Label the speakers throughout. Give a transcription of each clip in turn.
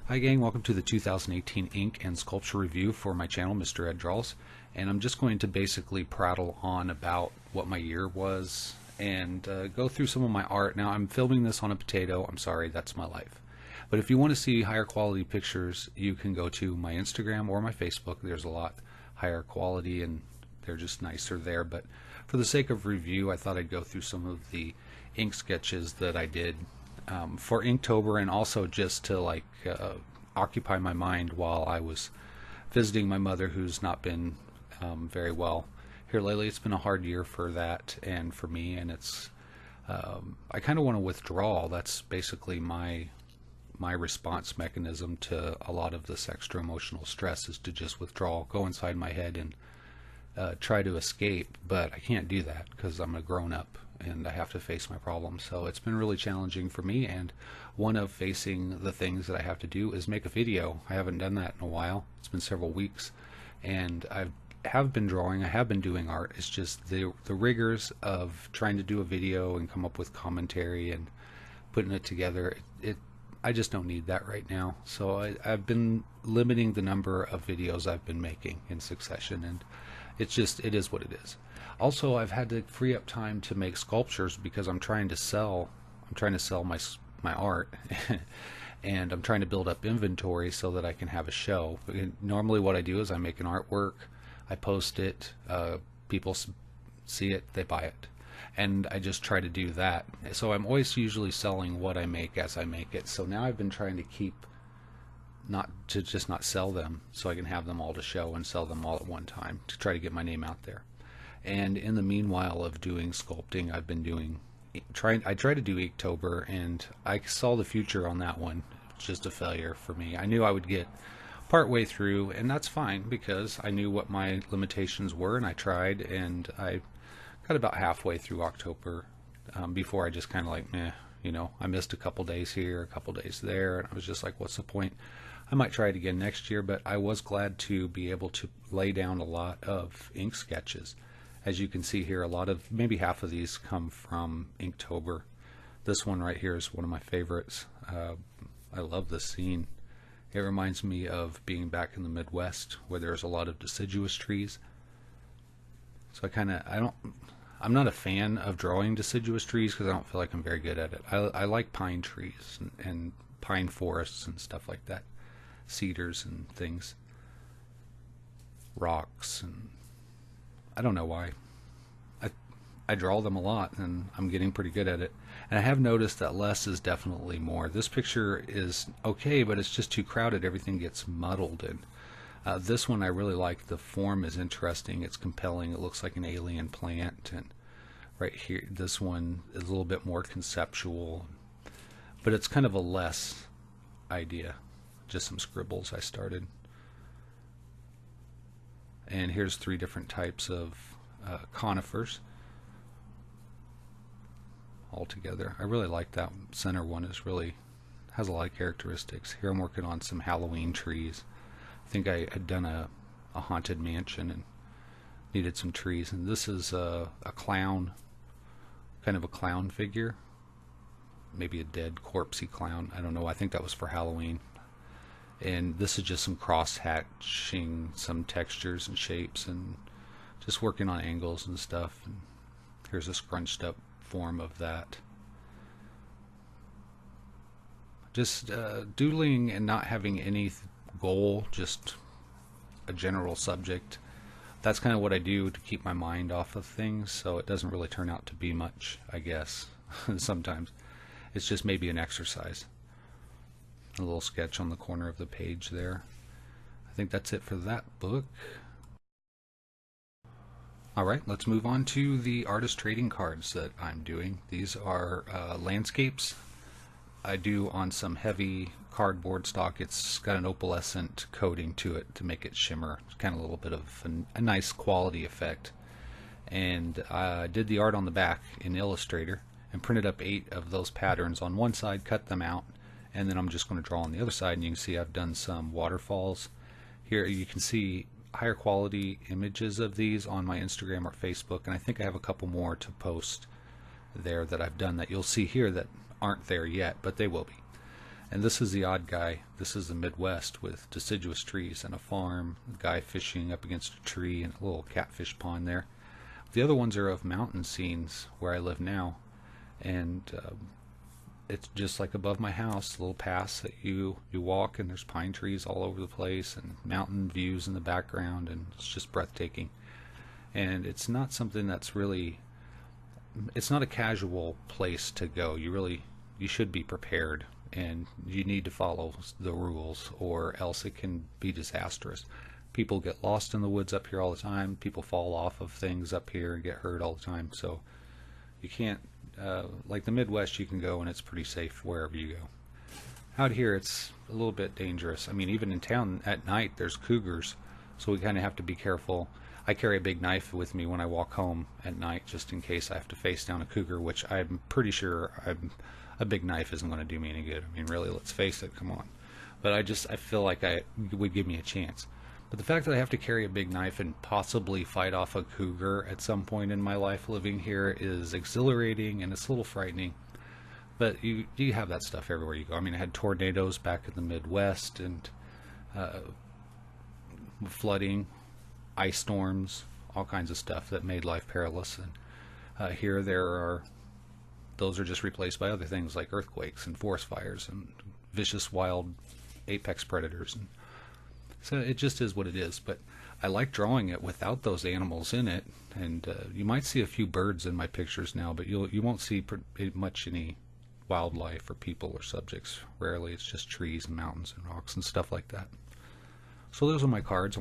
Speaker 1: Hi gang, welcome to the 2018 ink and sculpture review for my channel, Mr. Ed Draws. And I'm just going to basically prattle on about what my year was and go through some of my art. Now I'm filming this on a potato, I'm sorry, that's my life. But if you want to see higher quality pictures, you can go to my Instagram or my Facebook. There's a lot higher quality and they're just nicer there. But for the sake of review, I thought I'd go through some of the ink sketches that I did for Inktober, and also just to occupy my mind while I was visiting my mother, who's not been very well here lately. It's been a hard year for that and for me, and it's I kind of want to withdraw. That's basically my response mechanism to a lot of this extra emotional stress, is to just withdraw, go inside my head and try to escape. But I can't do that because I'm a grown-up and I have to face my problems. So it's been really challenging for me, and one of facing the things that I have to do is make a video. I haven't done that in a while. It's been several weeks, and I have been drawing, I have been doing art. It's just the rigors of trying to do a video and come up with commentary and putting it together. I just don't need that right now. So I've been limiting the number of videos I've been making in succession, and it is what it is. Also, I've had to free up time to make sculptures because I'm trying to sell my art and I'm trying to build up inventory so that I can have a show. Normally what I do is I make an artwork, I post it, people see it, they buy it, and I just try to do that. So I'm always usually selling what I make as I make it. So now I've been trying to just not sell them, so I can have them all to show and sell them all at one time to try to get my name out there. And in the meanwhile of doing sculpting, I've been I tried to do Inktober, and I saw the future on that one. It's just a failure for me. I knew I would get part way through, and that's fine because I knew what my limitations were, and I tried, and I got about halfway through October before I just kind of like, meh, I missed a couple days here, a couple days there, and I was just like, what's the point? I might try it again next year. But I was glad to be able to lay down a lot of ink sketches. As you can see here, maybe half of these come from Inktober. This one right here is one of my favorites. I love this scene. It reminds me of being back in the Midwest where there's a lot of deciduous trees. So I'm not a fan of drawing deciduous trees because I don't feel like I'm very good at it. I like pine trees and pine forests and stuff like that. Cedars and things. Rocks, and I don't know why. I draw them a lot, and I'm getting pretty good at it. And I have noticed that less is definitely more. This picture is okay, but it's just too crowded. Everything gets muddled. And this one I really like. The form is interesting. It's compelling. It looks like an alien plant. And right here, this one is a little bit more conceptual. But it's kind of a less idea. Just some scribbles I started. And here's 3 different types of conifers all together. I really like that center one. Has a lot of characteristics. Here I'm working on some Halloween trees. I think I had done a haunted mansion and needed some trees. And this is a clown, kind of a clown figure. Maybe a dead corpsey clown. I don't know. I think that was for Halloween. And this is just some cross-hatching some textures and shapes and just working on angles and stuff. And here's a scrunched up form of that. Just doodling and not having any goal, just a general subject. That's kind of what I do to keep my mind off of things, so it doesn't really turn out to be much, I guess. Sometimes it's just maybe an exercise. A little sketch on the corner of the page there. I think that's it for that book. Alright, let's move on to the artist trading cards that I'm doing. These are landscapes. I do on some heavy cardboard stock. It's got an opalescent coating to it to make it shimmer. It's kind of a little bit of a nice quality effect. And I did the art on the back in Illustrator and printed up 8 of those patterns on one side, cut them out, and then I'm just going to draw on the other side. And you can see I've done some waterfalls. Here you can see higher quality images of these on my Instagram or Facebook, and I think I have a couple more to post there that I've done that you'll see here that aren't there yet, but they will be. And this is the odd guy. This is the Midwest with deciduous trees and a farm, a guy fishing up against a tree, and a little catfish pond there. The other ones are of mountain scenes where I live now, and it's just like above my house, a little pass that you walk, and there's pine trees all over the place and mountain views in the background, and it's just breathtaking. And it's not something that's really, it's not a casual place to go. You should be prepared, and you need to follow the rules, or else it can be disastrous. People get lost in the woods up here all the time. People fall off of things up here and get hurt all the time. So you can't, like the Midwest, you can go and it's pretty safe wherever you go. Out here, it's a little bit dangerous. I mean, even in town at night, there's cougars, so we kind of have to be careful. I carry a big knife with me when I walk home at night, just in case I have to face down a cougar, which I'm pretty sure a big knife isn't going to do me any good. I mean, really, let's face it, come on. But I feel like it would give me a chance. But the fact that I have to carry a big knife and possibly fight off a cougar at some point in my life living here is exhilarating, and it's a little frightening. But you have that stuff everywhere you go. I mean, I had tornadoes back in the Midwest, and flooding, ice storms, all kinds of stuff that made life perilous. And here those are just replaced by other things like earthquakes and forest fires and vicious wild apex predators. And so it just is what it is. But I like drawing it without those animals in it. And you might see a few birds in my pictures now, but you won't see much any wildlife or people or subjects. Rarely. It's just trees and mountains and rocks and stuff like that. So those are my cards.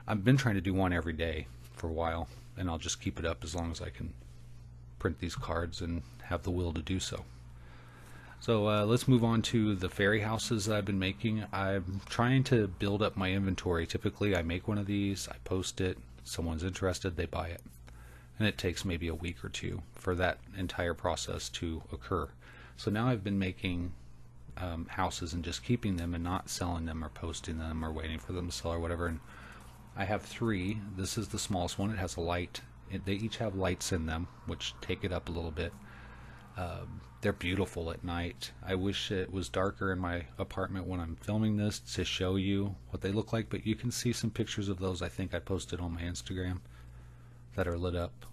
Speaker 1: I've been trying to do one every day for a while, and I'll just keep it up as long as I can print these cards and have the will to do so. So let's move on to the fairy houses that I've been making. I'm trying to build up my inventory. Typically I make one of these, I post it, someone's interested, they buy it. And it takes maybe a week or two for that entire process to occur. So now I've been making houses and just keeping them and not selling them or posting them or waiting for them to sell or whatever. And I have 3. This is the smallest one. It has a light. They each have lights in them, which take it up a little bit. They're beautiful at night. I wish it was darker in my apartment when I'm filming this to show you what they look like, but you can see some pictures of those I think I posted on my Instagram that are lit up,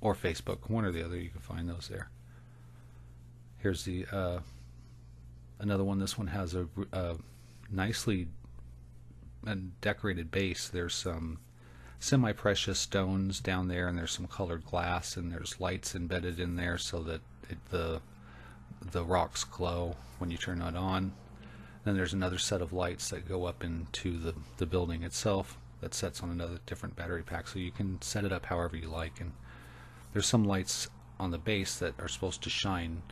Speaker 1: or Facebook, one or the other. You can find those there. Here's the another one. This one has a nicely decorated base. There's some semi-precious stones down there, and there's some colored glass, and there's lights embedded in there so that the rocks glow when you turn it on. Then there's another set of lights that go up into the building itself that sets on another different battery pack, so you can set it up however you like. And there's some lights on the base that are supposed to shine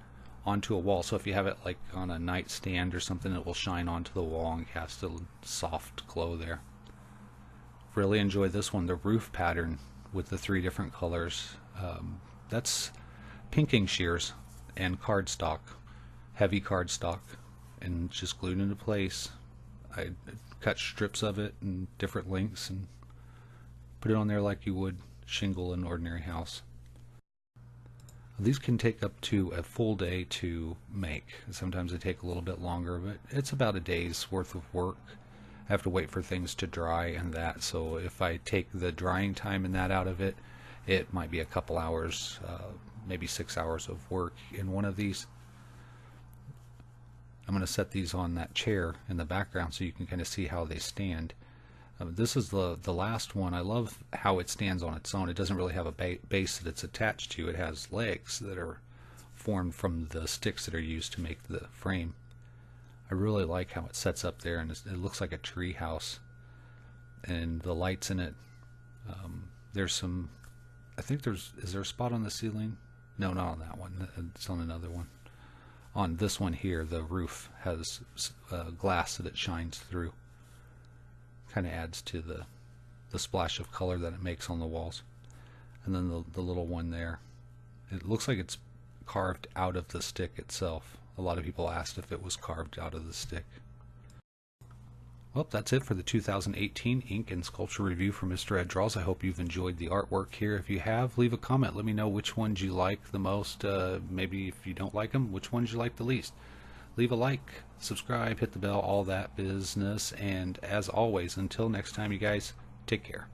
Speaker 1: onto a wall, so if you have it like on a nightstand or something, it will shine onto the wall and cast a soft glow there. Really enjoy this one, the roof pattern with the 3 different colors. That's pinking shears and cardstock, heavy cardstock, and just glued into place. I cut strips of it in different lengths and put it on there like you would shingle an ordinary house. These can take up to a full day to make. Sometimes they take a little bit longer, but it's about a day's worth of work. I have to wait for things to dry and that, so if I take the drying time and that out of it, it might be a couple hours, maybe 6 hours of work in one of these. I'm going to set these on that chair in the background so you can kind of see how they stand. This is the last one. I love how it stands on its own. It doesn't really have a base that it's attached to. It has legs that are formed from the sticks that are used to make the frame. I really like how it sets up there, and it looks like a tree house. And the lights in it, there's some, I think is there a spot on the ceiling? No, not on that one. It's on another one. On this one here, the roof has glass that it shines through. Kind of adds to the splash of color that it makes on the walls. And then the little one there, it looks like it's carved out of the stick itself. A lot of people asked if it was carved out of the stick. Well, that's it for the 2018 ink and sculpture review for Mr. Ed Draws. I hope you've enjoyed the artwork here. If you have, leave a comment. Let me know which ones you like the most. Maybe if you don't like them, which ones you like the least. leave a like, subscribe, hit the bell, all that business. And as always, until next time, you guys, take care.